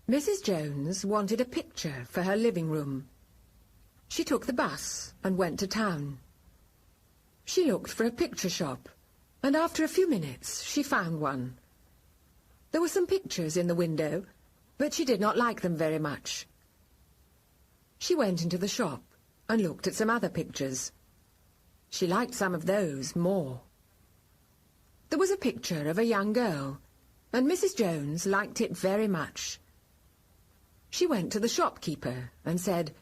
Mrs. Jones wanted a picture for her living room. She took the bus and went to town. She looked for a picture shop, and after a few minutes she found one. There were some pictures in the window, but she did not like them very much. She went into the shop and looked at some other pictures. She liked some of those more. There was a picture of a young girl, and Mrs. Jones liked it very much. She went to the shopkeeper and said,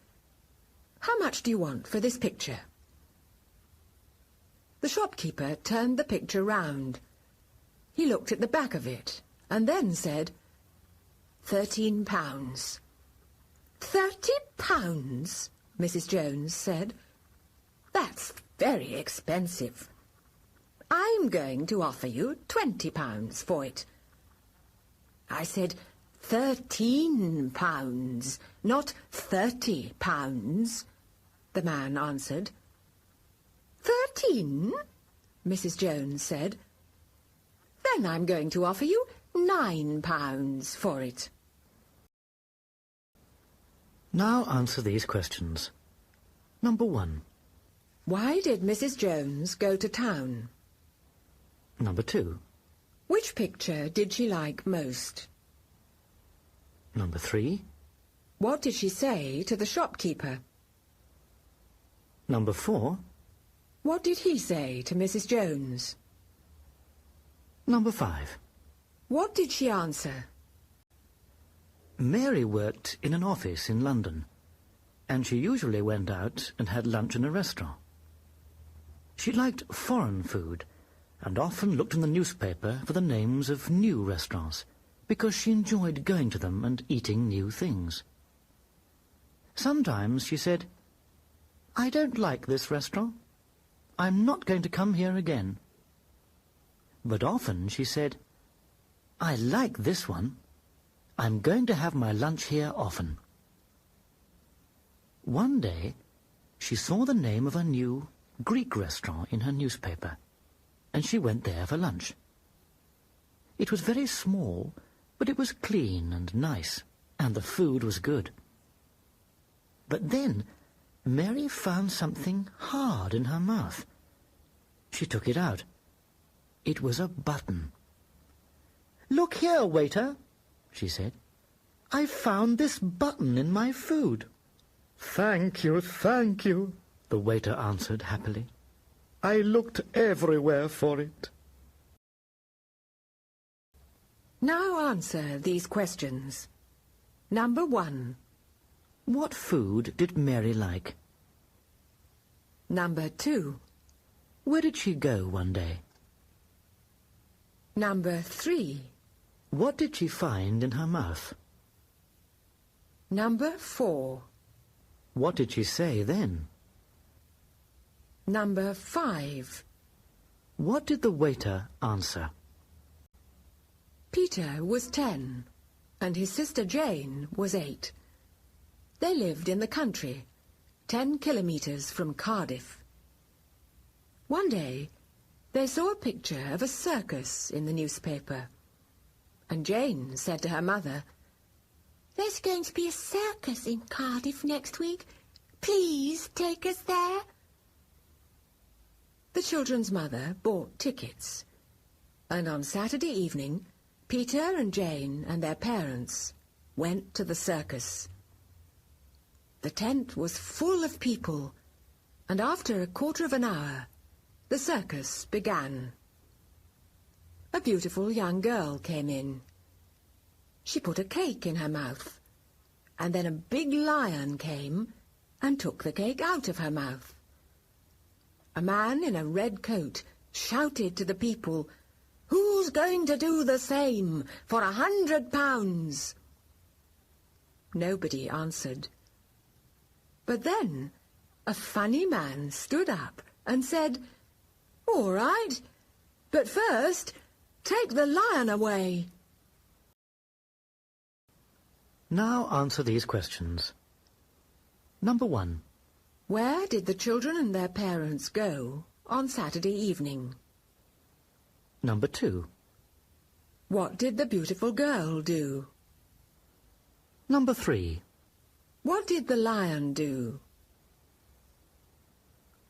"How much do you want for this picture?" The shopkeeper turned the picture round. He looked at the back of it and then said, £13. £30? Mrs. Jones said. That's very expensive. I'm going to offer you £20 for it. I said, £13, not £30, the man answered. 13? Mrs. Jones said. Then I'm going to offer you £9 for it. Now answer these questions. Number 1. Why did Mrs. Jones go to town? Number 2. Which picture did she like most? Number 3. What did she say to the shopkeeper? Number 4. What did he say to Mrs. Jones? Number 5. What did she answer? Mary worked in an office in London, and she usually went out and had lunch in a restaurant. She liked foreign food, and often looked in the newspaper for the names of new restaurants, because she enjoyed going to them and eating new things. Sometimes she said, "I don't like this restaurant. I'm not going to come here again." But often she said, "I like this one. I'm going to have my lunch here often." One day, she saw the name of a new Greek restaurant in her newspaper, and she went there for lunch. It was very small, but it was clean and nice, and the food was good. But then Mary found something hard in her mouth. She took it out. It was a button. "Look here, waiter," she said. "I found this button in my food." Thank you, the waiter answered happily. "I looked everywhere for it." Now answer these questions. Number 1. What food did Mary like? Number 2. Where did she go one day? Number 3. What did she find in her mouth? Number 4. What did she say then? Number 5. What did the waiter answer? Peter was 10, and his sister Jane was 8. They lived in the country, 10 kilometres from Cardiff. One day, they saw a picture of a circus in the newspaper, and Jane said to her mother, "There's going to be a circus in Cardiff next week. Please take us there." The children's mother bought tickets, and on Saturday evening, Peter and Jane and their parents went to the circus. The tent was full of people, and after a quarter of an hour, the circus began. A beautiful young girl came in. She put a cake in her mouth, and then a big lion came and took the cake out of her mouth. A man in a red coat shouted to the people, "Who's going to do the same for £100? Nobody answered. But then a funny man stood up and said, "All right, but first, take the lion away." Now answer these questions. Number 1. Where did the children and their parents go on Saturday evening? Number 2. What did the beautiful girl do? Number 3. What did the lion do?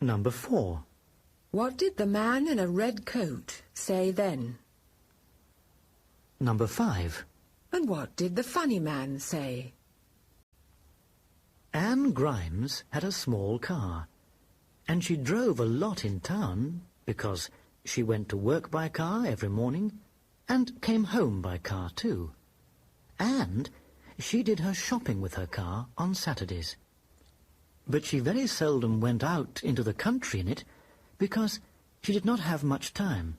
Number 4. What did the man in a red coat say then? Number 5. And what did the funny man say? Anne Grimes had a small car, and she drove a lot in town because she went to work by car every morning and came home by car too. And she did her shopping with her car on Saturdays. But she very seldom went out into the country in it because she did not have much time.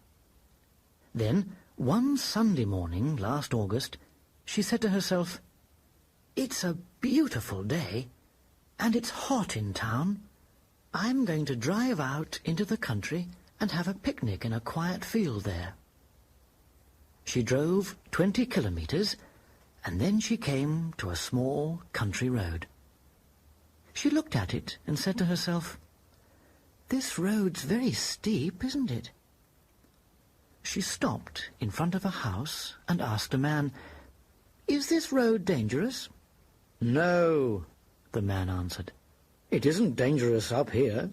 Then, one Sunday morning last August, she said to herself, "It's a beautiful day, and it's hot in town. I'm going to drive out into the country and have a picnic in a quiet field there." She drove 20 kilometres, and then she came to a small country road. She looked at it and said to herself, "This road's very steep, isn't it?" She stopped in front of a house and asked a man, "Is this road dangerous?" "No," the man answered. "It isn't dangerous up here.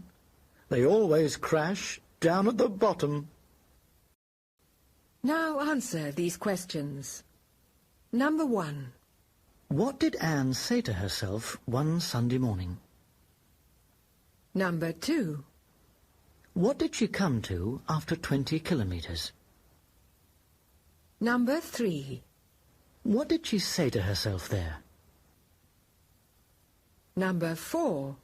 They always crash down at the bottom." Now answer these questions. Number 1. What did Anne say to herself one Sunday morning? Number 2. What did she come to after 20 kilometres? Number 3. What did she say to herself there? Number 4.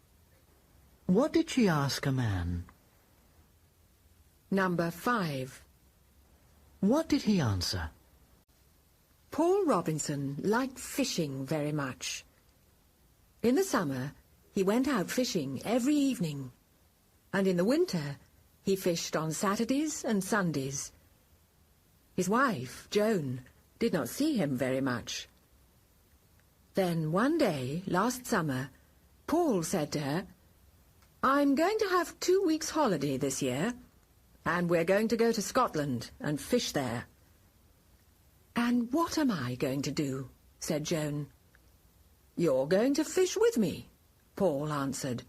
What did she ask a man? Number 5. What did he answer? Paul Robinson liked fishing very much. In the summer, he went out fishing every evening, and in the winter, he fished on Saturdays and Sundays. His wife, Joan, did not see him very much. Then one day, last summer, Paul said to her, "I'm going to have 2 weeks' holiday this year, and we're going to go to Scotland and fish there." "And what am I going to do?" said Joan. "You're going to fish with me," Paul answered.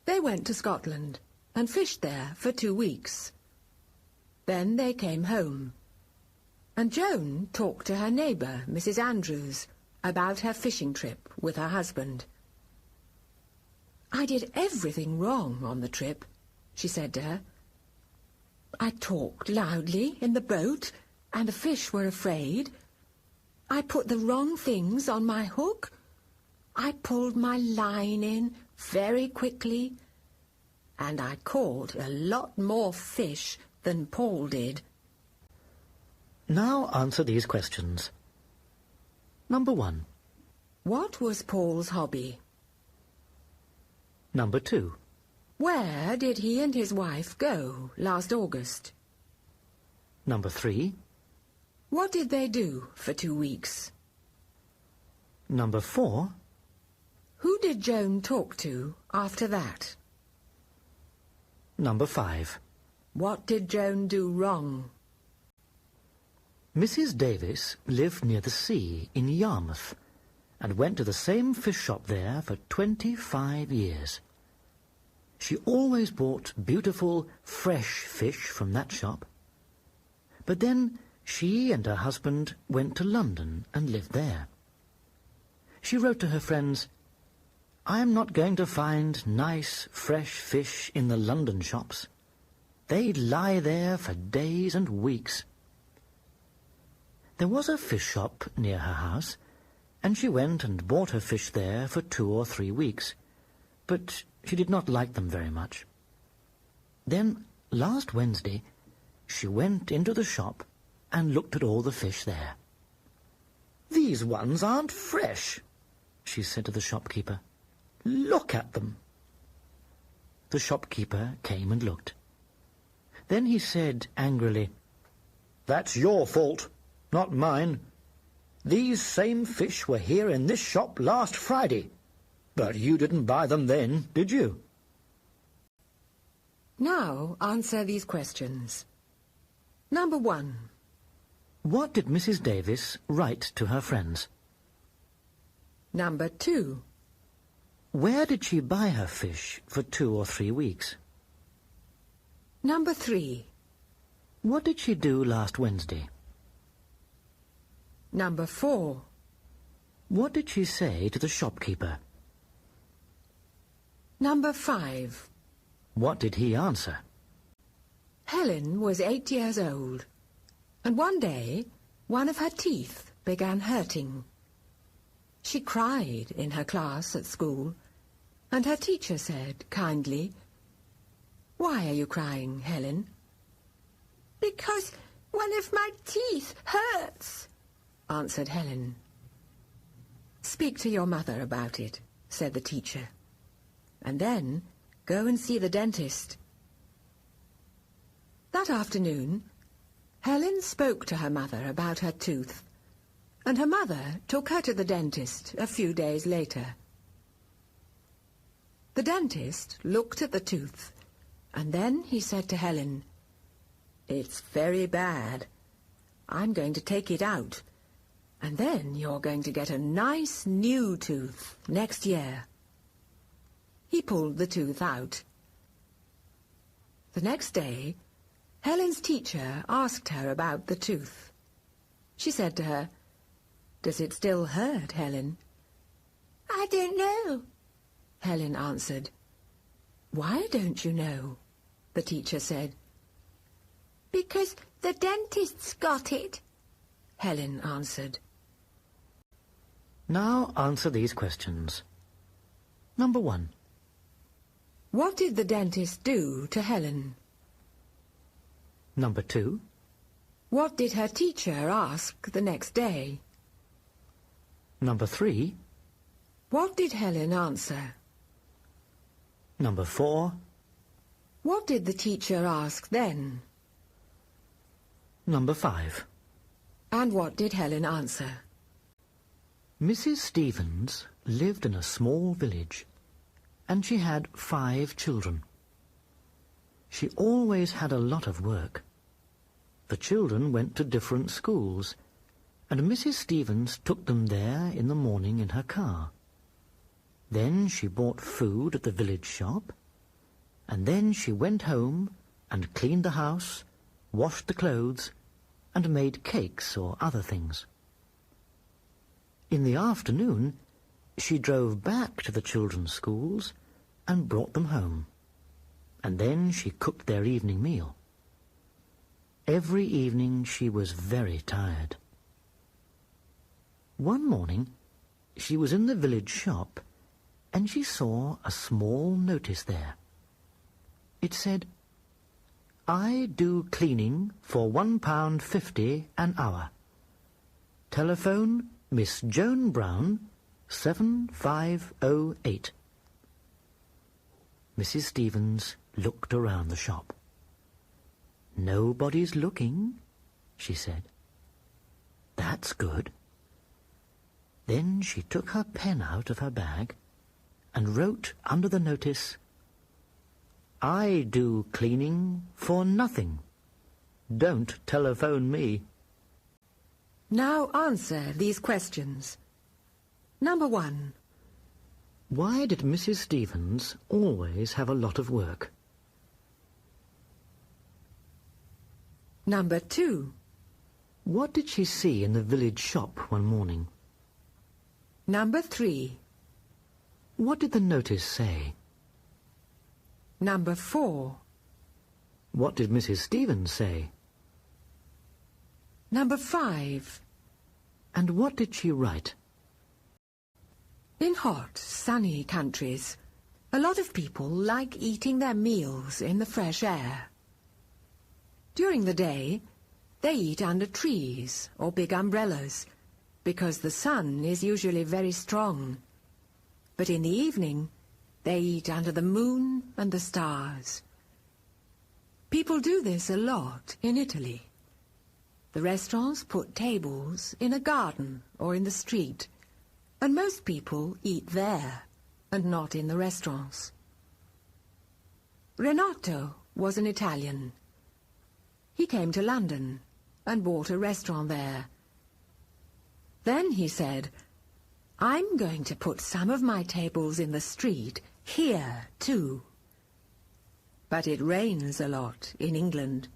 They went to Scotland and fished there for 2 weeks. Then they came home, and Joan talked to her neighbour, Mrs. Andrews, about her fishing trip with her husband. "I did everything wrong on the trip," she said to her. "I talked loudly in the boat, and the fish were afraid. I put the wrong things on my hook. I pulled my line in very quickly, and I caught a lot more fish than Paul did." Now answer these questions. Number 1. What was Paul's hobby? Number 2. Where did he and his wife go last August? Number 3. What did they do for 2 weeks? Number 4. Who did Joan talk to after that? Number 5. What did Joan do wrong? Mrs. Davis lived near the sea in Yarmouth and went to the same fish shop there for 25 years. She always bought beautiful, fresh fish from that shop. But then she and her husband went to London and lived there. She wrote to her friends, "I'm not going to find nice, fresh fish in the London shops. They lie there for days and weeks." There was a fish shop near her house, and she went and bought her fish there for 2 or 3 weeks, but she did not like them very much. Then, last Wednesday, she went into the shop and looked at all the fish there. "These ones aren't fresh," she said to the shopkeeper. "Look at them." The shopkeeper came and looked. Then he said angrily, "That's your fault, not mine. These same fish were here in this shop last Friday, but you didn't buy them then, did you?" Now answer these questions. Number 1. What did Mrs. Davis write to her friends? Number 2. Where did she buy her fish for 2 or 3 weeks? Number 3. What did she do last Wednesday? Number 4. What did she say to the shopkeeper? Number 5. What did he answer? Helen was 8 years old, and one day one of her teeth began hurting. She cried in her class at school, and her teacher said kindly, "Why are you crying, Helen?" "Because one of my teeth hurts," answered Helen. "Speak to your mother about it," said the teacher, "and then go and see the dentist." That afternoon, Helen spoke to her mother about her tooth, and her mother took her to the dentist a few days later. The dentist looked at the tooth, and then he said to Helen, "It's very bad. I'm going to take it out, and then you're going to get a nice new tooth next year." He pulled the tooth out. The next day, Helen's teacher asked her about the tooth. She said to her, "Does it still hurt, Helen?" "I don't know," Helen answered. "Why don't you know?" the teacher said. "Because the dentist's got it," Helen answered. Now answer these questions. Number 1. What did the dentist do to Helen? Number 2. What did her teacher ask the next day? Number 3. What did Helen answer? Number 4. What did the teacher ask then? Number 5. And what did Helen answer? Mrs. Stevens lived in a small village, and she had 5 children. She always had a lot of work. The children went to different schools, and Mrs. Stevens took them there in the morning in her car. Then she bought food at the village shop, and then she went home and cleaned the house, washed the clothes, and made cakes or other things. In the afternoon, she drove back to the children's schools and brought them home, and then she cooked their evening meal. Every evening she was very tired. One morning, she was in the village shop, and she saw a small notice there. It said, "I do cleaning for £1.50 an hour. Telephone Miss Joan Brown, 7508. Mrs. Stevens looked around the shop. "Nobody's looking," she said. "That's good." Then she took her pen out of her bag and wrote under the notice, "I do cleaning for nothing. Don't telephone me." Now answer these questions. Number 1. Why did Mrs. Stevens always have a lot of work? Number 2. What did she see in the village shop one morning? Number 3. What did the notice say? Number 4. What did Mrs. Stevens say? Number 5. And what did she write? In hot, sunny countries, a lot of people like eating their meals in the fresh air. During the day, they eat under trees or big umbrellas, because the sun is usually very strong. But in the evening, they eat under the moon and the stars. People do this a lot in Italy. The restaurants put tables in a garden or in the street, and most people eat there and not in the restaurants. Renato was an Italian. he came to London and bought a restaurant there. Then he said, "I'm going to put some of my tables in the street here too." But it rains a lot in England.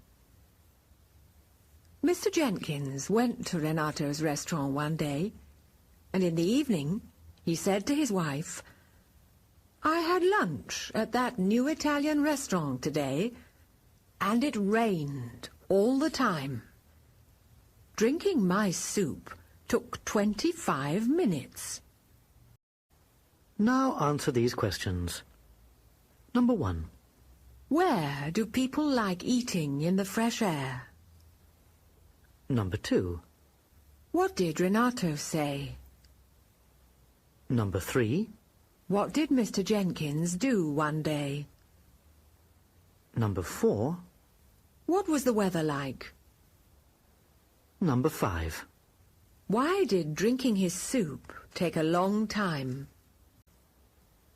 Mr. Jenkins went to Renato's restaurant one day, and in the evening he said to his wife, "I had lunch at that new Italian restaurant today, and it rained all the time. Drinking my soup took 25 minutes. Now answer these questions. Number 1. Where do people like eating in the fresh air? Number 2. What did Renato say? Number 3. What did Mr. Jenkins do one day? Number 4. What was the weather like? Number 5. Why did drinking his soup take a long time?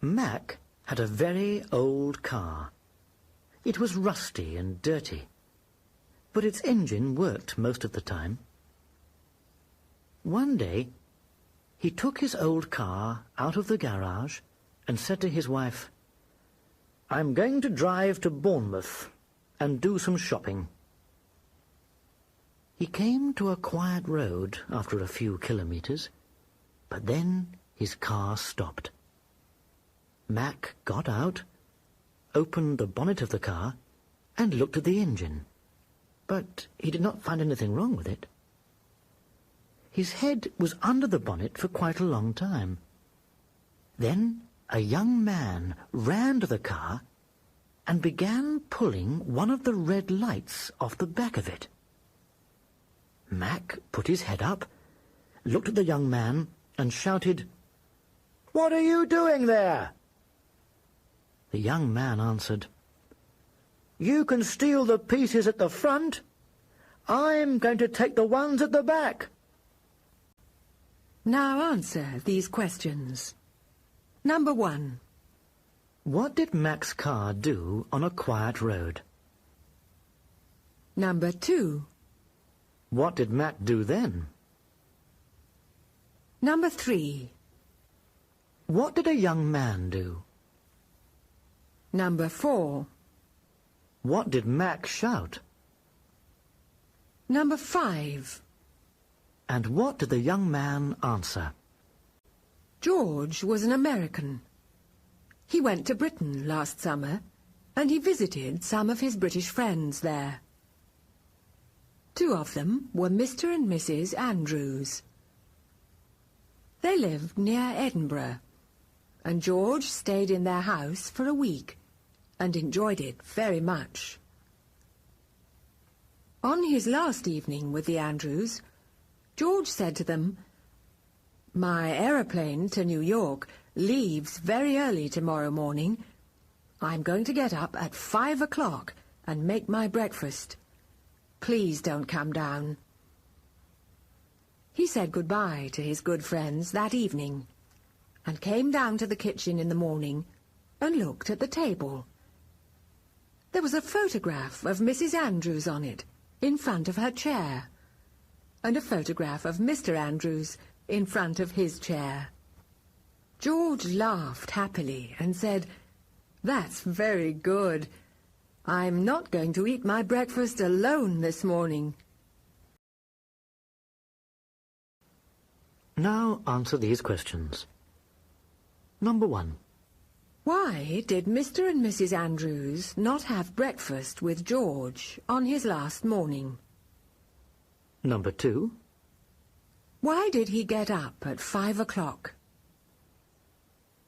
Mac had a very old car. It was rusty and dirty, but its engine worked most of the time. One day, he took his old car out of the garage and said to his wife, "I'm going to drive to Bournemouth and do some shopping." He came to a quiet road after a few kilometres, but then his car stopped. Mac got out, opened the bonnet of the car, and looked at the engine, but he did not find anything wrong with it. His head was under the bonnet for quite a long time. Then a young man ran to the car and began pulling one of the red lights off the back of it. Mac put his head up, looked at the young man, and shouted, "What are you doing there?" The young man answered, "You can steal the pieces at the front. I'm going to take the ones at the back." Now answer these questions. Number 1. What did Mac's car do on a quiet road? Number 2. What did Mac do then? Number 3. What did a young man do? Number 4. What did Mac shout? Number 5. And what did the young man answer? George was an American. He went to Britain last summer, and he visited some of his British friends there. 2 of them were Mr. and Mrs. Andrews. They lived near Edinburgh, and George stayed in their house for a week and enjoyed it very much. On his last evening with the Andrews, George said to them, "My aeroplane to New York leaves very early tomorrow morning. I'm going to get up at 5 o'clock and make my breakfast. Please don't come down." He said goodbye to his good friends that evening and came down to the kitchen in the morning and looked at the table. There was a photograph of Mrs. Andrews on it in front of her chair, and a photograph of Mr. Andrews in front of his chair. George laughed happily and said, "That's very good. I'm not going to eat my breakfast alone this morning." Now answer these questions. Number 1. Why did Mr. and Mrs. Andrews not have breakfast with George on his last morning? Number 2. Why did he get up at 5 o'clock?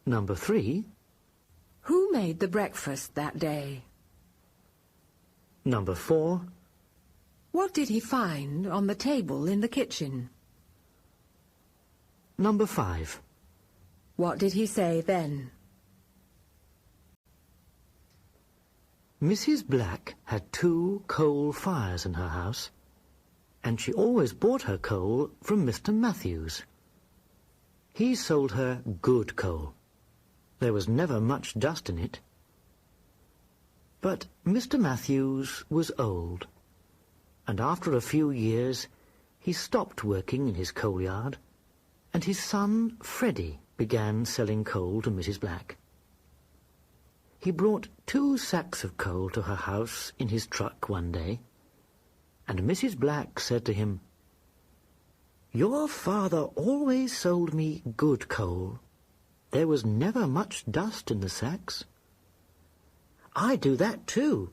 Number 3. Who made the breakfast that day? Number 4. What did he find on the table in the kitchen? Number 5. What did he say then? Mrs. Black had 2 coal fires in her house, and she always bought her coal from Mr. Matthews. He sold her good coal. There was never much dust in it. But Mr. Matthews was old, and after a few years he stopped working in his coal yard, and his son Freddie began selling coal to Mrs. Black. He brought 2 sacks of coal to her house in his truck one day, and Mrs. Black said to him, "Your father always sold me good coal. There was never much dust in the sacks." "I do that too,"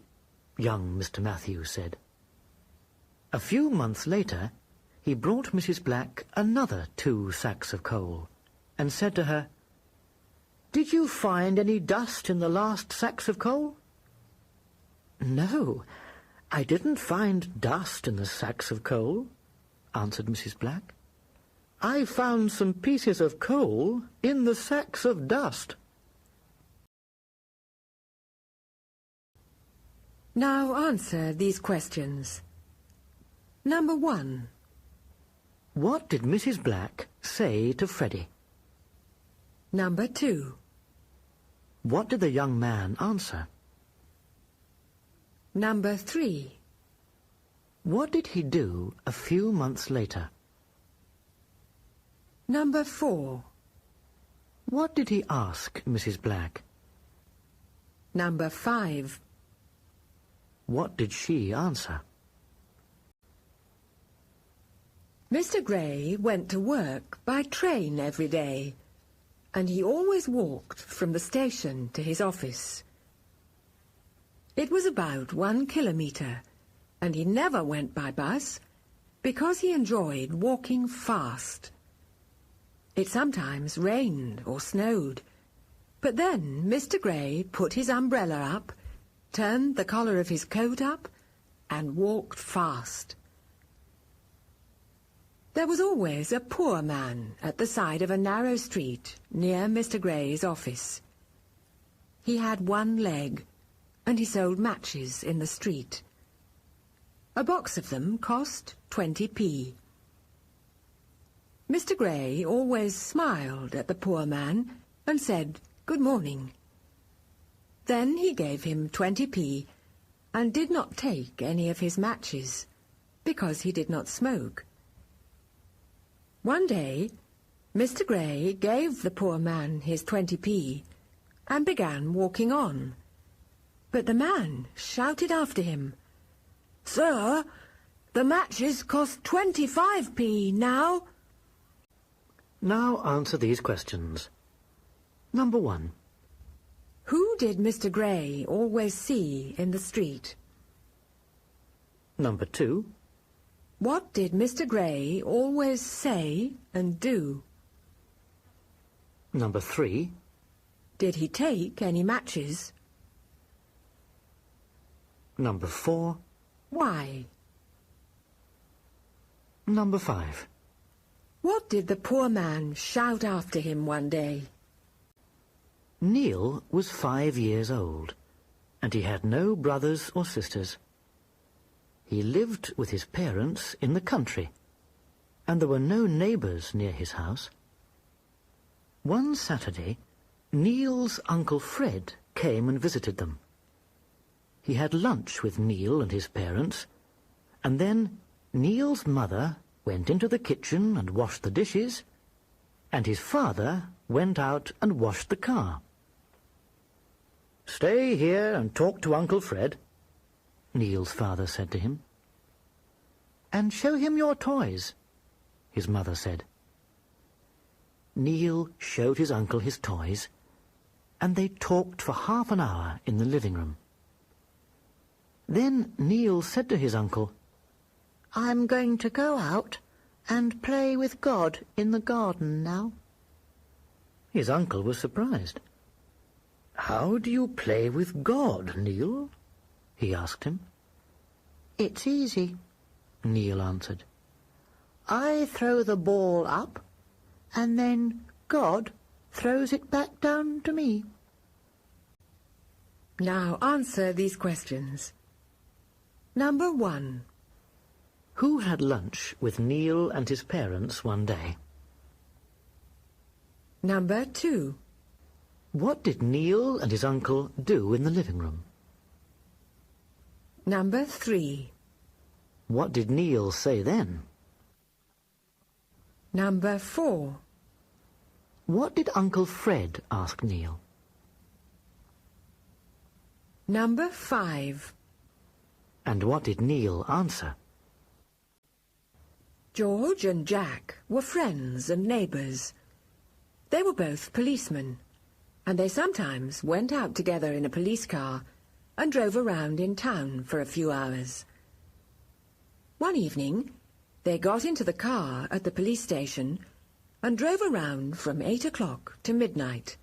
young Mr. Matthews said. A few months later, he brought Mrs. Black another 2 sacks of coal, and said to her, "Did you find any dust in the last sacks of coal?" "No, I didn't find dust in the sacks of coal," answered Mrs. Black. "I found some pieces of coal in the sacks of dust." Now answer these questions. Number 1. What did Mrs. Black say to Freddie? Number 2. What did the young man answer? Number 3. What did he do a few months later? Number 4. What did he ask Mrs. Black? Number 5. What did she answer? Mr. Gray went to work by train every day, and he always walked from the station to his office. It was about 1 kilometre, and he never went by bus because he enjoyed walking fast. It sometimes rained or snowed, but then Mr. Gray put his umbrella up, turned the collar of his coat up, and walked fast. There was always a poor man at the side of a narrow street near Mr. Gray's office. He had 1 leg, and he sold matches in the street. A box of them cost 20p. Mr. Gray always smiled at the poor man and said, "Good morning." Then he gave him 20p and did not take any of his matches because he did not smoke. One day, Mr. Gray gave the poor man his 20p and began walking on. But the man shouted after him, "Sir, the matches cost 25p now." Now answer these questions. Number 1. Who did Mr. Gray always see in the street? Number 2. What did Mr. Gray always say and do? Number 3. Did he take any matches? Number 4. Why? Number 5. What did the poor man shout after him one day? Neil was 5 years old, and he had no brothers or sisters. He lived with his parents in the country, and there were no neighbours near his house. One Saturday, Neil's Uncle Fred came and visited them. He had lunch with Neil and his parents, and then Neil's mother went into the kitchen and washed the dishes, and his father went out and washed the car. "Stay here and talk to Uncle Fred," Neil's father said to him. "And show him your toys," his mother said. Neil showed his uncle his toys, and they talked for half an hour in the living room. Then Neil said to his uncle, "I'm going to go out and play with God in the garden now." His uncle was surprised. "How do you play with God, Neil?" he asked him. "It's easy," Neil answered. "I throw the ball up, and then God throws it back down to me." Now answer these questions. Number 1. Who had lunch with Neil and his parents one day? Number 2. What did Neil and his uncle do in the living room? Number 3. What did Neil say then? Number 4. What did Uncle Fred ask Neil? Number 5. And what did Neil answer? George and Jack were friends and neighbours. They were both policemen, and they sometimes went out together in a police car and drove around in town for a few hours. One evening, they got into the car at the police station and drove around from 8 o'clock to midnight.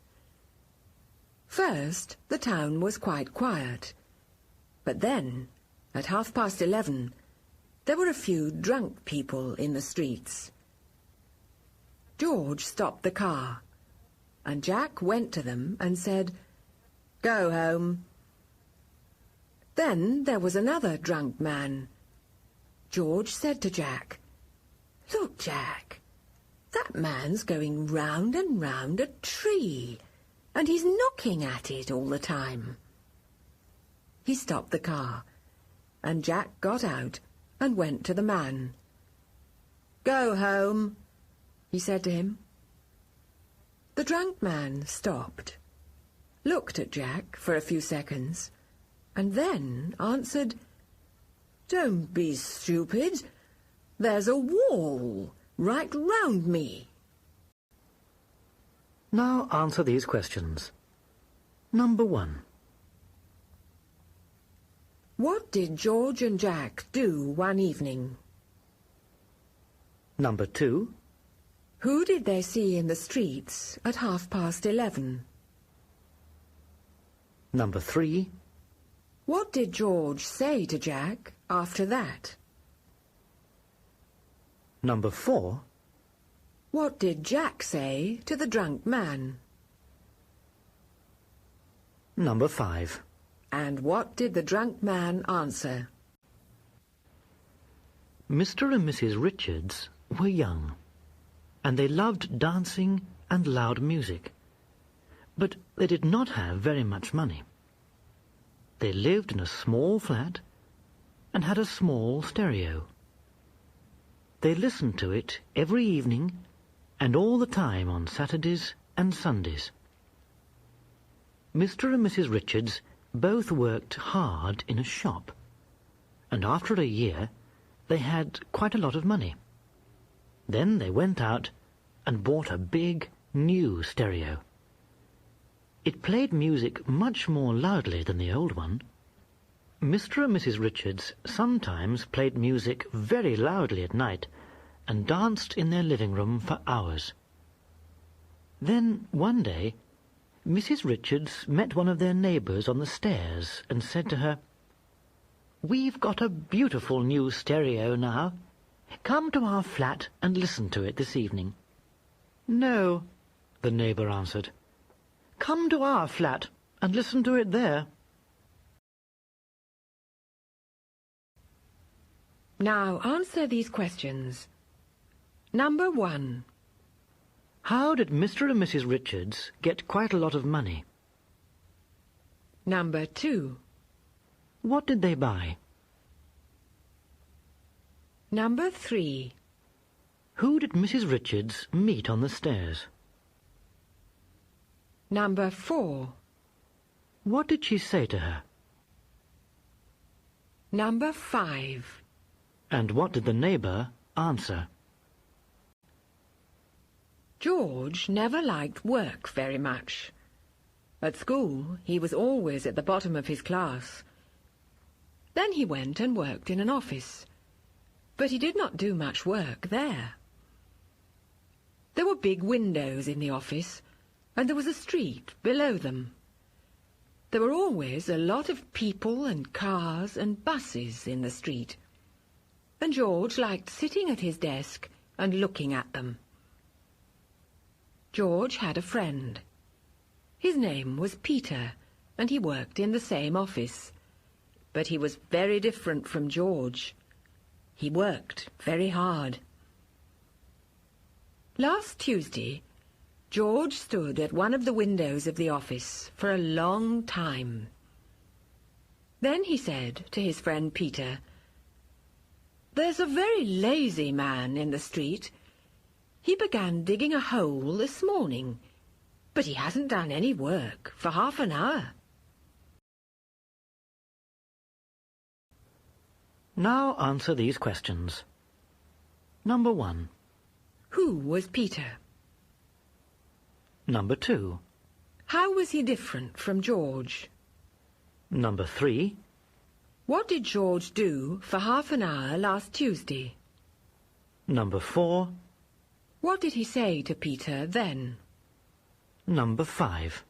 First, the town was quite quiet, but then, at 11:30, there were a few drunk people in the streets. George stopped the car, and Jack went to them and said, "Go home." Then there was another drunk man. George said to Jack, "Look, Jack, that man's going round and round a tree, and he's knocking at it all the time." He stopped the car, and Jack got out and went to the man. "Go home," he said to him. The drunk man stopped, looked at Jack for a few seconds, and then answered, "Don't be stupid. There's a wall right round me." Now answer these questions. Number 1. What did George and Jack do one evening? Number 2. Who did they see in the streets at 11:30? Number 3. What did George say to Jack after that? Number 4. What did Jack say to the drunk man? Number 5. And what did the drunk man answer? Mr. and Mrs. Richards were young, and they loved dancing and loud music, but they did not have very much money. They lived in a small flat and had a small stereo. They listened to it every evening and all the time on Saturdays and Sundays. Mr. and Mrs. Richards both worked hard in a shop, and after a year they had quite a lot of money. Then they went out and bought a big, new stereo. It played music much more loudly than the old one. Mr. and Mrs. Richards sometimes played music very loudly at night and danced in their living room for hours. Then, one day, Mrs. Richards met one of their neighbours on the stairs and said to her, "We've got a beautiful new stereo now. Come to our flat and listen to it this evening." "No," the neighbour answered. "Come to our flat and listen to it there." Now answer these questions. Number 1. How did Mr. and Mrs. Richards get quite a lot of money? Number 2. What did they buy? Number 3. Who did Mrs. Richards meet on the stairs? Number 4. What did she say to her? Number 5. And what did the neighbour answer? George never liked work very much. At school, he was always at the bottom of his class. Then he went and worked in an office, but he did not do much work there. There were big windows in the office, and there was a street below them. There were always a lot of people and cars and buses in the street, and George liked sitting at his desk and looking at them. George had a friend. His name was Peter, and he worked in the same office. But he was very different from George. He worked very hard. Last Tuesday, George stood at one of the windows of the office for a long time. Then he said to his friend Peter, There's a very lazy man in the street. He began digging a hole this morning, but he hasn't done any work for half an hour. Now answer these questions. Number 1. Who was Peter? Number 2. How was he different from George? Number 3. What did George do for half an hour last Tuesday? Number 4. What did he say to Peter then? Number 5.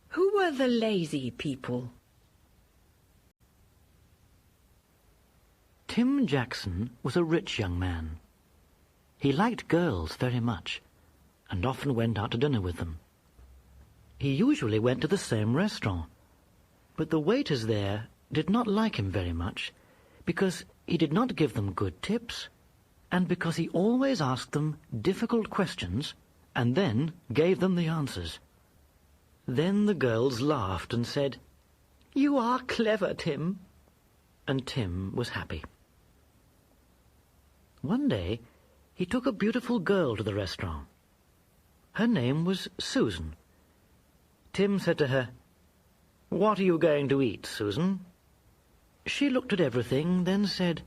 Who were the lazy people? Tim Jackson was a rich young man. He liked girls very much, and often went out to dinner with them. He usually went to the same restaurant, but the waiters there did not like him very much, because he did not give them good tips, and because he always asked them difficult questions, and then gave them the answers. Then the girls laughed and said, "You are clever, Tim," and Tim was happy. One day, he took a beautiful girl to the restaurant. Her name was Susan. Tim said to her, "What are you going to eat, Susan?" She looked at everything, then said,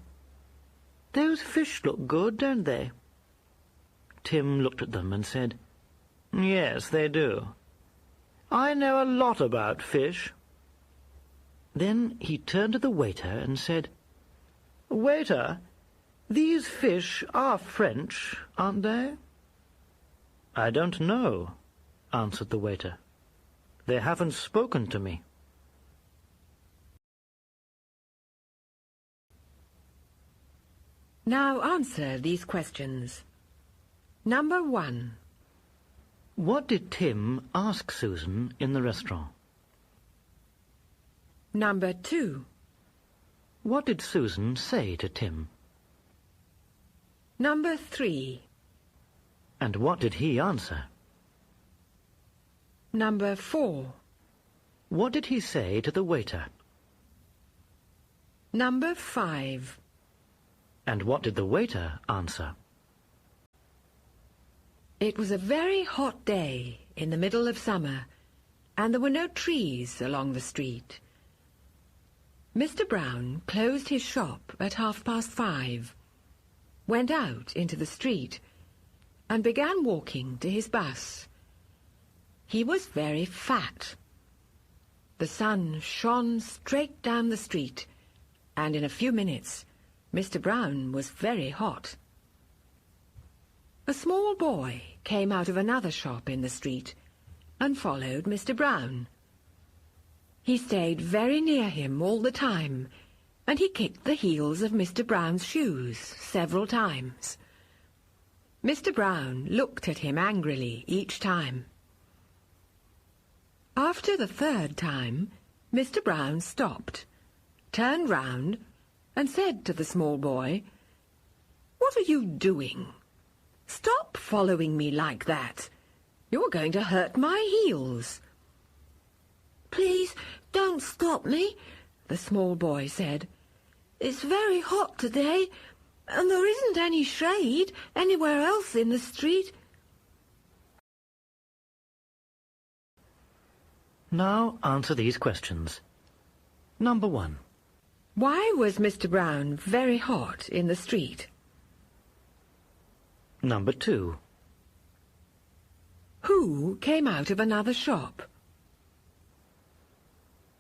"Those fish look good, don't they?" Tim looked at them and said, "Yes, they do. I know a lot about fish." Then he turned to the waiter and said, "Waiter, these fish are French, aren't they?" "I don't know," answered the waiter. "They haven't spoken to me." Now answer these questions. Number 1. What did Tim ask Susan in the restaurant? Number 2. What did Susan say to Tim? Number 3. And what did he answer? Number 4. What did he say to the waiter? Number 5. And what did the waiter answer? It was a very hot day in the middle of summer, and there were no trees along the street. Mr. Brown closed his shop at 5:30, went out into the street, and began walking to his bus. He was very fat. The sun shone straight down the street, and in a few minutes Mr. Brown was very hot. A small boy came out of another shop in the street and followed Mr. Brown. He stayed very near him all the time, and he kicked the heels of Mr. Brown's shoes several times. Mr. Brown looked at him angrily each time. After the third time, Mr. Brown stopped, turned round, and said to the small boy, "What are you doing? Stop following me like that. You're going to hurt my heels." "Please don't stop me," the small boy said. "It's very hot today, and there isn't any shade anywhere else in the street." Now answer these questions. Number 1. Why was Mr. Brown very hot in the street? Number 2. Who came out of another shop?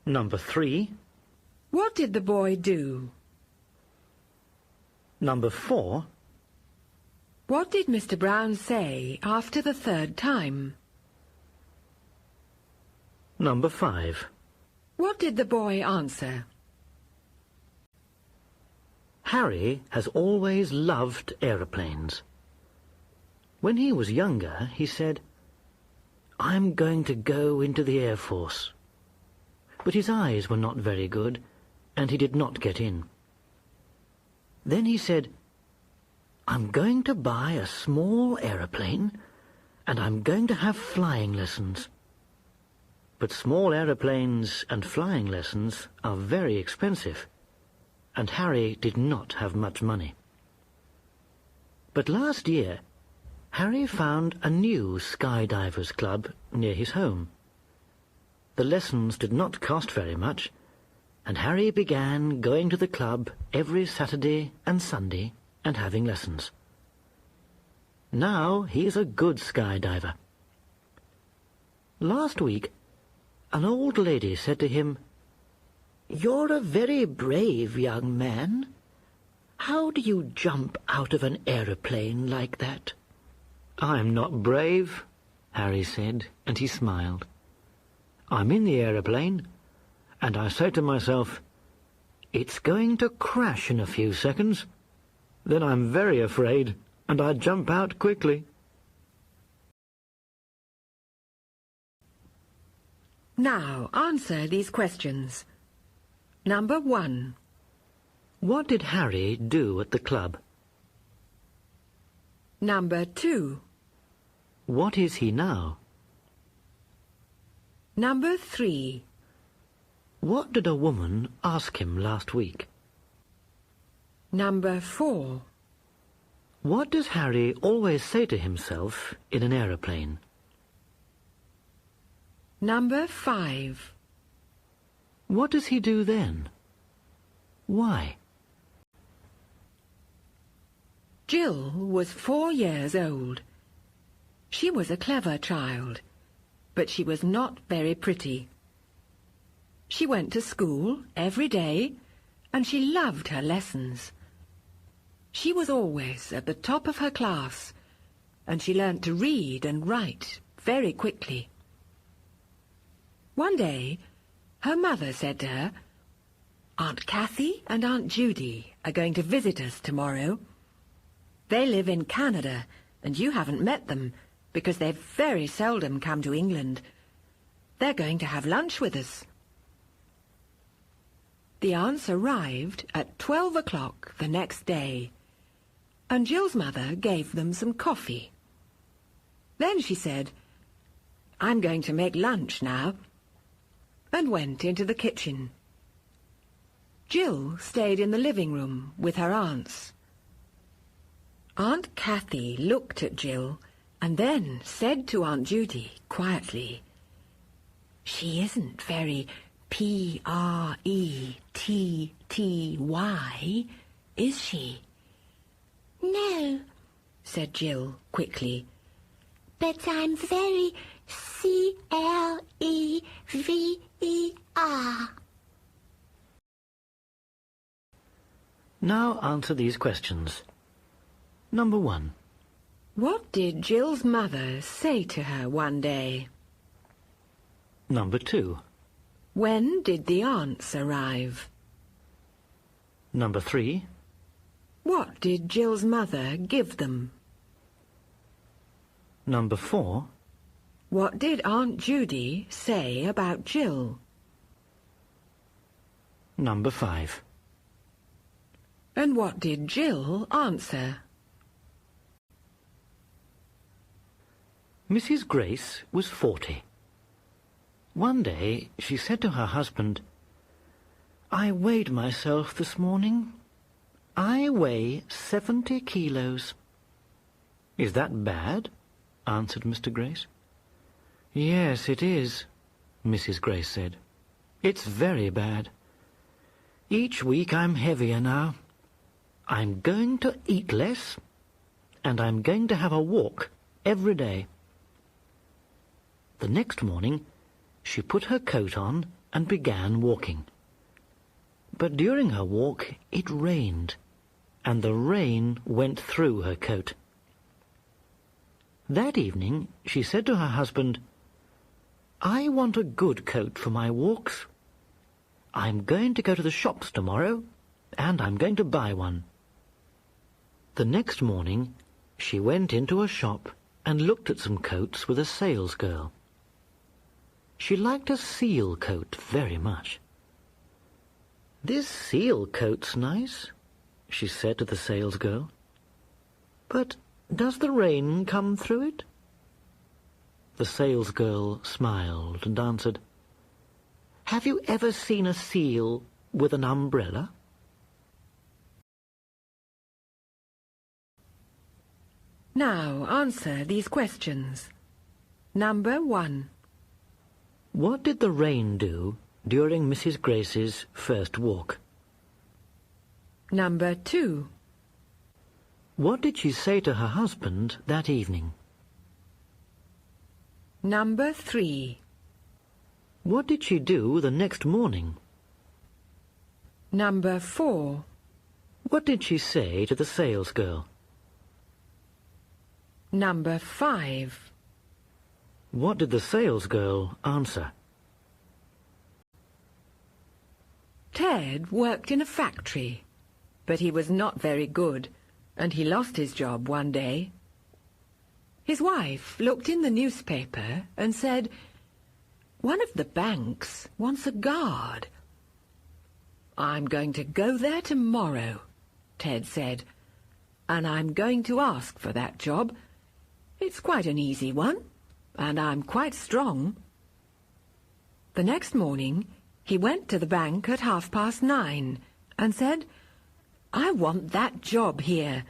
Number 3. What did the boy do? Number 4. What did Mr. Brown say after the third time? Number 5. What did the boy answer? Harry has always loved aeroplanes. When he was younger, he said, "I'm going to go into the Air Force." But his eyes were not very good, and he did not get in. Then he said, "I'm going to buy a small aeroplane, and I'm going to have flying lessons." But small aeroplanes and flying lessons are very expensive, and Harry did not have much money. But last year, Harry found a new skydivers club near his home. The lessons did not cost very much, and Harry began going to the club every Saturday and Sunday and having lessons. Now he is a good skydiver. Last week, an old lady said to him, "You're a very brave young man. How do you jump out of an aeroplane like that?" "I'm not brave," Harry said, and he smiled. "I'm in the aeroplane, and I say to myself, it's going to crash in a few seconds. Then I'm very afraid, and I jump out quickly." Now answer these questions. Number 1. What did Harry do at the club? Number 2. What is he now? Number 3. What did a woman ask him last week? Number 4. What does Harry always say to himself in an aeroplane? Number 5. What does he do then? Why? Jill was 4 years old. She was a clever child, but she was not very pretty. She went to school every day, and she loved her lessons. She was always at the top of her class, and she learnt to read and write very quickly. One day, her mother said to her, "Aunt Cathy and Aunt Judy are going to visit us tomorrow. They live in Canada, and you haven't met them, because they very seldom come to England. They're going to have lunch with us." The aunts arrived at 12 o'clock the next day, and Jill's mother gave them some coffee. Then she said, "I'm going to make lunch now," and went into the kitchen. Jill stayed in the living room with her aunts. Aunt Cathy looked at Jill and then said to Aunt Judy quietly, "She isn't very pretty, is she?" "No," said Jill quickly. "but I'm very clever." Now answer these questions. Number 1. What did Jill's mother say to her one day? Number 2. When did the aunts arrive? Number 3. What did Jill's mother give them? Number 4. What did Aunt Judy say about Jill? Number 5. And what did Jill answer? Mrs. Grace was 40. One day she said to her husband, "I weighed myself this morning. I weigh 70 kilos. "Is that bad?" answered Mr. Grace. "Yes, it is," Mrs. Grace said. "It's very bad. Each week I'm heavier now. I'm going to eat less, and I'm going to have a walk every day." The next morning she put her coat on and began walking. But during her walk it rained, and the rain went through her coat. That evening she said to her husband, "I want a good coat for my walks. I'm going to go to the shops tomorrow, and I'm going to buy one." The next morning she went into a shop and looked at some coats with a salesgirl. She liked a seal coat very much. "This seal coat's nice," she said to the salesgirl. "But does the rain come through it?" The salesgirl smiled and answered, "Have you ever seen a seal with an umbrella?" Now answer these questions. Number 1. What did the rain do during Mrs. Grace's first walk? Number 2. What did she say to her husband that evening? Number 3. What did she do the next morning? Number 4. What did she say to the salesgirl? Number 5. What did the salesgirl answer? Ted worked in a factory, but he was not very good, and he lost his job one day. His wife looked in the newspaper and said, "One of the banks wants a guard." "I'm going to go there tomorrow," Ted said, "and I'm going to ask for that job. It's quite an easy one, and I'm quite strong." The next morning, he went to the bank at 9:30 and said, "I want that job here,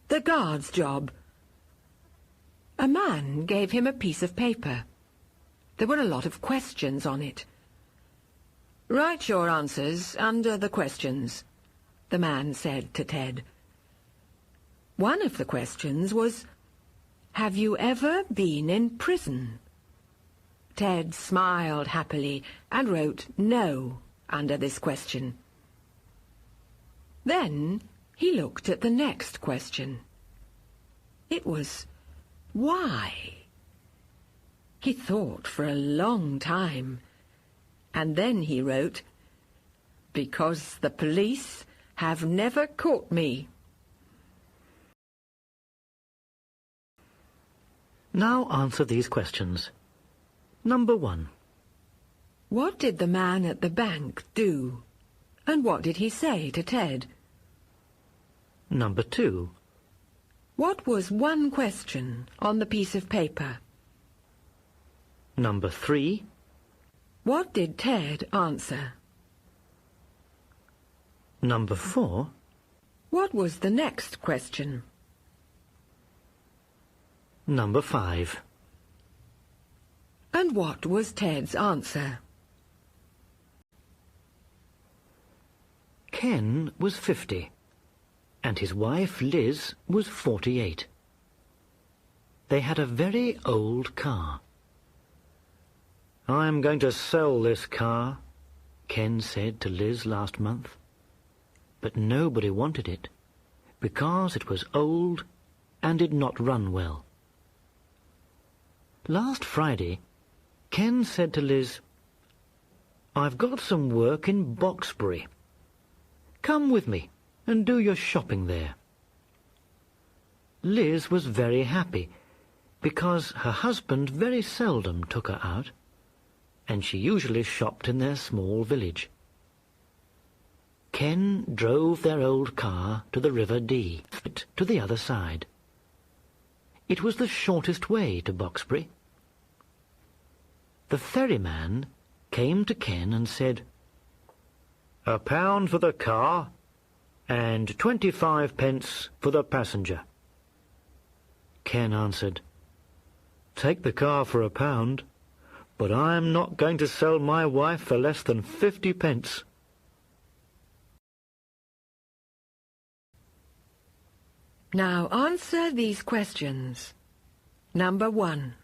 the guard's job." A man gave him a piece of paper. There were a lot of questions on it. "Write your answers under the questions," the man said to Ted. One of the questions was, "Have you ever been in prison?" Ted smiled happily and wrote "No" under this question. Then he looked at the next question. It was "Why?" He thought for a long time, and then he wrote, "Because the police have never caught me." Now answer these questions. Number 1. What did the man at the bank do? And what did he say to Ted? Number 2. What was one question on the piece of paper? Number 3. What did Ted answer? Number 4. What was the next question? Number 5. And what was Ted's answer? Ken was 50, and his wife Liz was 48. They had a very old car. "I'm going to sell this car," Ken said to Liz last month. But nobody wanted it, because it was old and did not run well. Last Friday, Ken said to Liz, "I've got some work in Boxbury. Come with me and do your shopping there." Liz was very happy, because her husband very seldom took her out, and she usually shopped in their small village. Ken drove their old car to the River Dee, to the other side. It was the shortest way to Boxbury. The ferryman came to Ken and said, £1 for the car and 25 pence for the passenger." Ken answered, "Take the car for £1, but I'm not going to sell my wife for less than 50 pence. Now answer these questions. Number 1.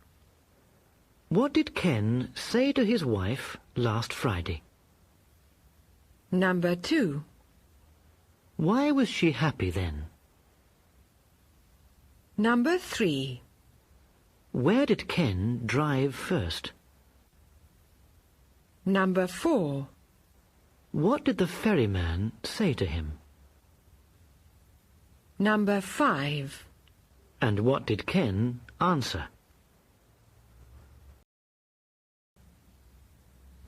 What did Ken say to his wife last Friday? Number 2. Why was she happy then? Number 3. Where did Ken drive first? Number 4. What did the ferryman say to him? Number 5. And what did Ken answer?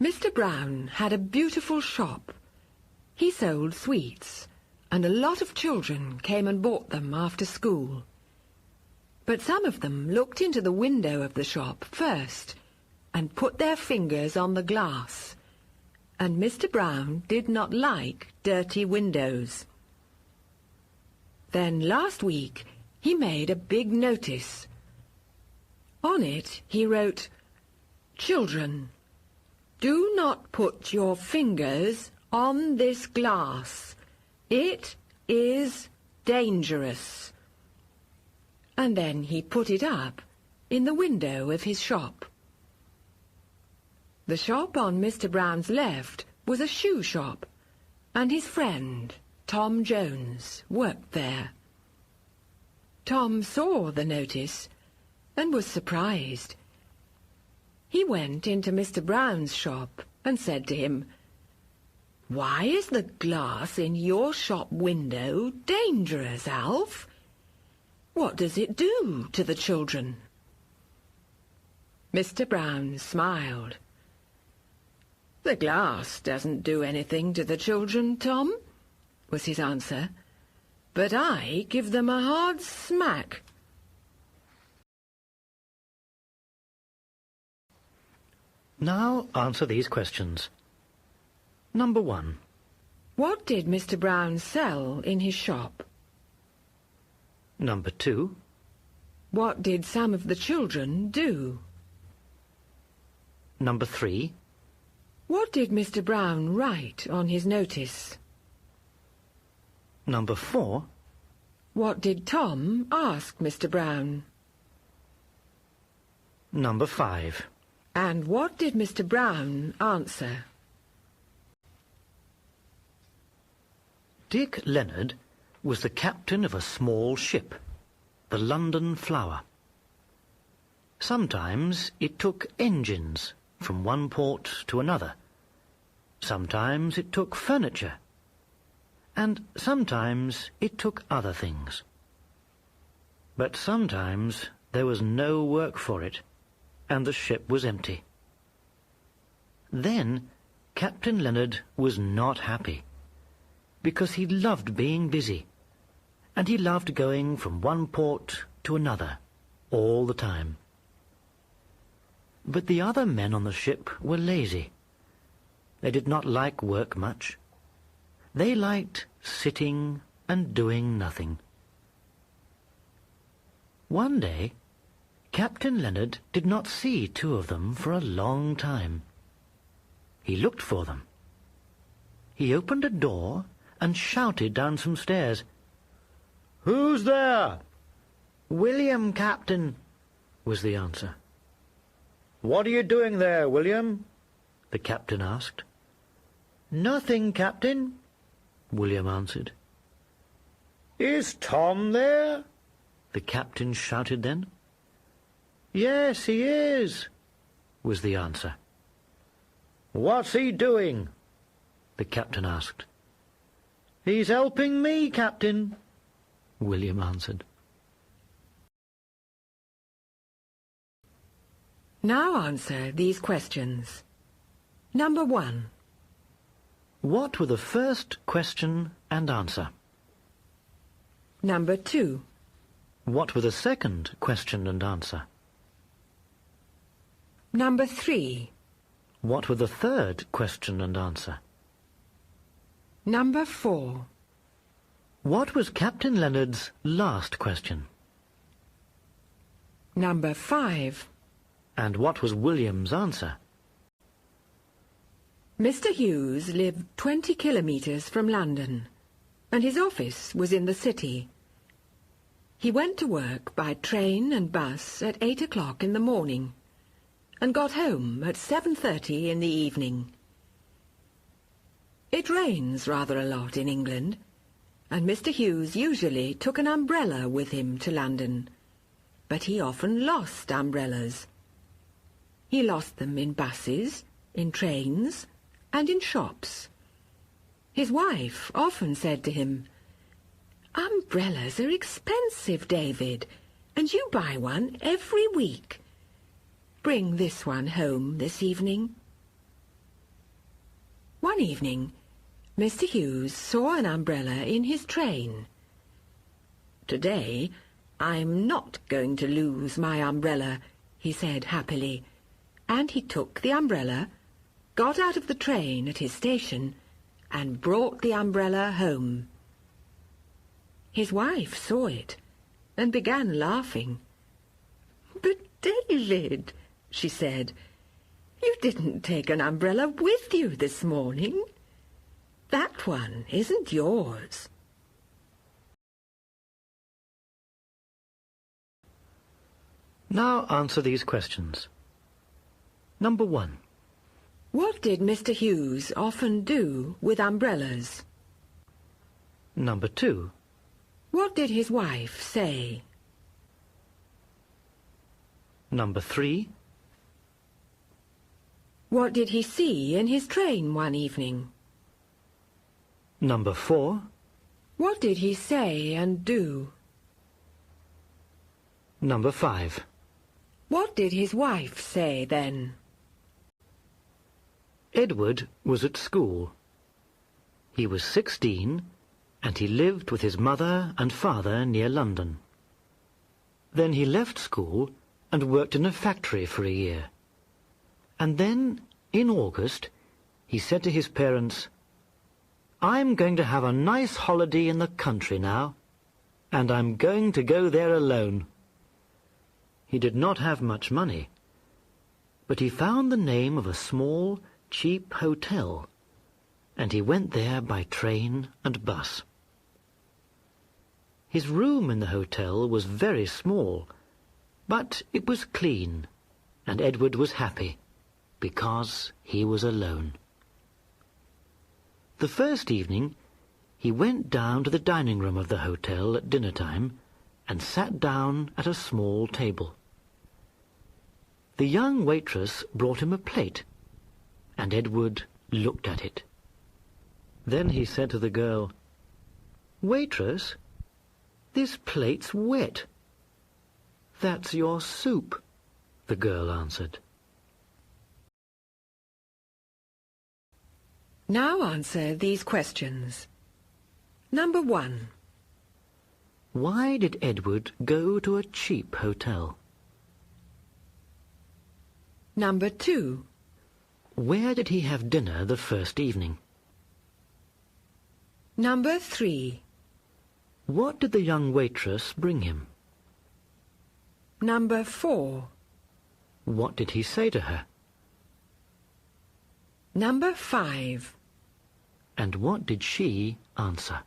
Mr. Brown had a beautiful shop. He sold sweets, and a lot of children came and bought them after school. But some of them looked into the window of the shop first and put their fingers on the glass, and Mr. Brown did not like dirty windows. Then last week he made a big notice. On it he wrote, "Children, do not put your fingers on this glass. It is dangerous." And then he put it up in the window of his shop. The shop on Mr. Brown's left was a shoe shop, and his friend, Tom Jones, worked there. Tom saw the notice and was surprised. He went into Mr. Brown's shop and said to him, "Why is the glass in your shop window dangerous, Alf? What does it do to the children?" Mr. Brown smiled. "The glass doesn't do anything to the children, Tom," was his answer, "but I give them a hard smack." Now answer these questions. Number 1. What did Mr. Brown sell in his shop? Number 2. What did some of the children do? Number 3. What did Mr. Brown write on his notice? Number 4. What did Tom ask Mr. Brown? Number 5. And what did Mr. Brown answer? Dick Leonard was the captain of a small ship, the London Flower. Sometimes it took engines from one port to another. Sometimes it took furniture. And sometimes it took other things. But sometimes there was no work for it, and the ship was empty. Then Captain Leonard was not happy, because he loved being busy, and he loved going from one port to another all the time. But the other men on the ship were lazy. They did not like work much. They liked sitting and doing nothing. One day, Captain Leonard did not see 2 of them for a long time. He looked for them. He opened a door and shouted down some stairs, "Who's there?" "William, Captain," was the answer. "What are you doing there, William?" the captain asked. "Nothing, Captain," William answered. "Is Tom there?" the captain shouted then. "Yes, he is," was the answer. "What's he doing?" the captain asked. "He's helping me, Captain," William answered. Now answer these questions. Number 1. What were the first question and answer? Number 2. What were the second question and answer? Number 3. What were the third question and answer? Number 4. What was Captain Leonard's last question? Number 5. And what was William's answer? Mr. Hughes lived 20 kilometres from London, and his office was in the city. He went to work by train and bus at 8 o'clock in the morning, and got home at 7:30 in the evening. It rains rather a lot in England, and Mr. Hughes usually took an umbrella with him to London, but he often lost umbrellas. He lost them in buses, in trains, and in shops. His wife often said to him, "Umbrellas are expensive, David, and you buy one every week. Bring this one home this evening." One evening, Mr. Hughes saw an umbrella in his train. "Today, I'm not going to lose my umbrella," he said happily, and he took the umbrella, got out of the train at his station, and brought the umbrella home. His wife saw it, and began laughing. "But David," she said, "you didn't take an umbrella with you this morning. That one isn't yours." Now answer these questions. Number 1. What did Mr. Hughes often do with umbrellas? Number 2. What did his wife say? Number 3. What did he see in his train one evening? Number 4. What did he say and do? Number 5. What did his wife say then? Edward was at school. He was 16, and he lived with his mother and father near London. Then he left school and worked in a factory for a year. And then, in August, he said to his parents, "I'm going to have a nice holiday in the country now, and I'm going to go there alone." He did not have much money, but he found the name of a small, cheap hotel, and he went there by train and bus. His room in the hotel was very small, but it was clean, and Edward was happy, because he was alone. The first evening, he went down to the dining room of the hotel at dinner time and sat down at a small table. The young waitress brought him a plate, and Edward looked at it. Then he said to the girl, "Waitress, this plate's wet." "That's your soup," the girl answered. Now answer these questions. Number 1. Why did Edward go to a cheap hotel? Number 2. Where did he have dinner the first evening? Number 3. What did the young waitress bring him? Number 4. What did he say to her? Number 5. And what did she answer?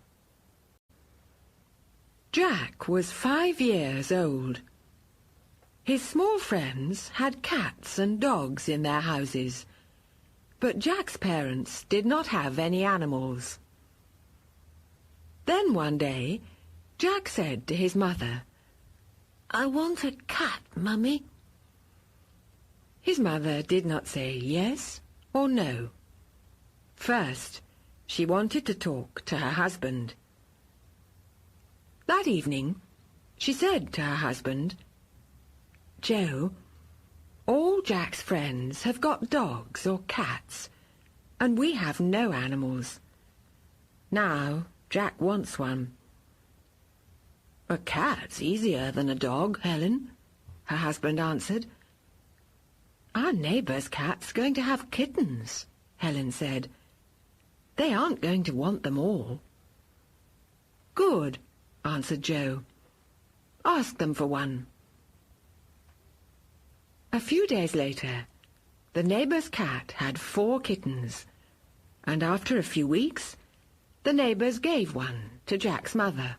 Jack was 5 years old. His small friends had cats and dogs in their houses, but Jack's parents did not have any animals. Then one day, Jack said to his mother, "I want a cat, Mummy." His mother did not say yes or no. First, she wanted to talk to her husband. That evening, she said to her husband, "Joe, all Jack's friends have got dogs or cats, and we have no animals. Now Jack wants one." "A cat's easier than a dog, Helen," her husband answered. "Our neighbour's cat's going to have kittens," Helen said. "They aren't going to want them all." "Good," answered Joe. "Ask them for one." A few days later, the neighbour's cat had 4 kittens, and after a few weeks, the neighbours gave one to Jack's mother.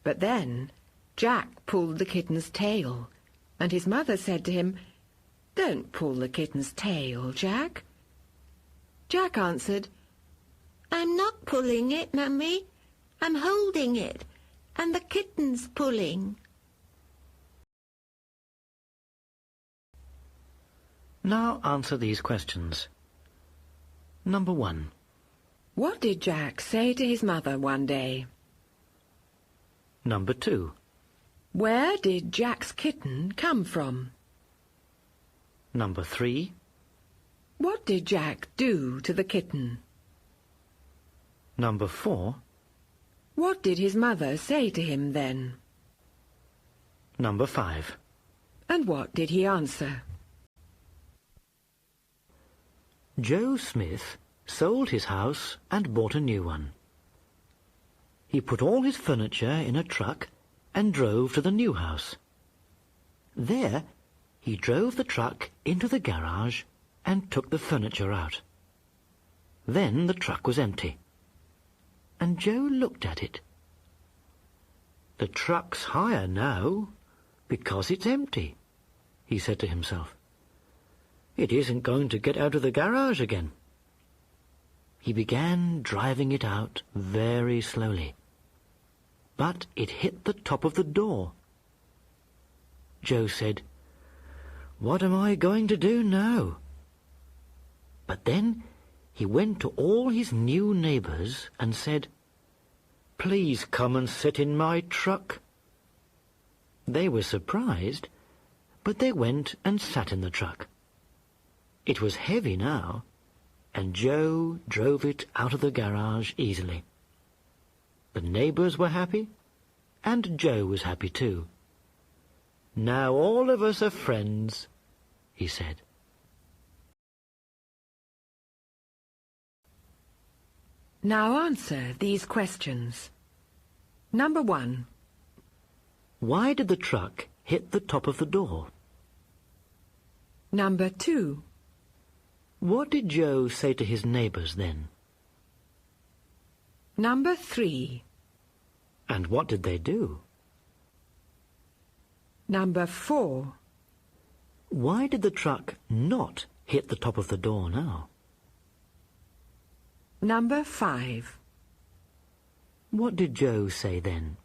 But then Jack pulled the kitten's tail, and his mother said to him, "Don't pull the kitten's tail, Jack." Jack answered, "I'm not pulling it, Mummy. I'm holding it, and the kitten's pulling." Now answer these questions. Number 1. What did Jack say to his mother one day? Number 2. Where did Jack's kitten come from? Number 3. What did Jack do to the kitten? Number 4. What did his mother say to him then? Number 5. And what did he answer? Joe Smith sold his house and bought a new one. He put all his furniture in a truck and drove to the new house. There, he drove the truck into the garage and took the furniture out. Then the truck was empty, and Joe looked at it. The truck's higher now, because it's empty, he said to himself. It isn't going to get out of the garage again. He began driving it out very slowly, but it hit the top of the door. Joe said, "What am I going to do now?" But then he went to all his new neighbours and said, "Please come and sit in my truck." They were surprised, but they went and sat in the truck. It was heavy now, and Joe drove it out of the garage easily. The neighbours were happy, and Joe was happy too. "Now all of us are friends," he said. Now answer these questions. Number 1. Why did the truck hit the top of the door? Number 2. What did Joe say to his neighbours then? Number 3. And what did they do? Number 4. Why did the truck not hit the top of the door now? Number 5. What did Joe say then?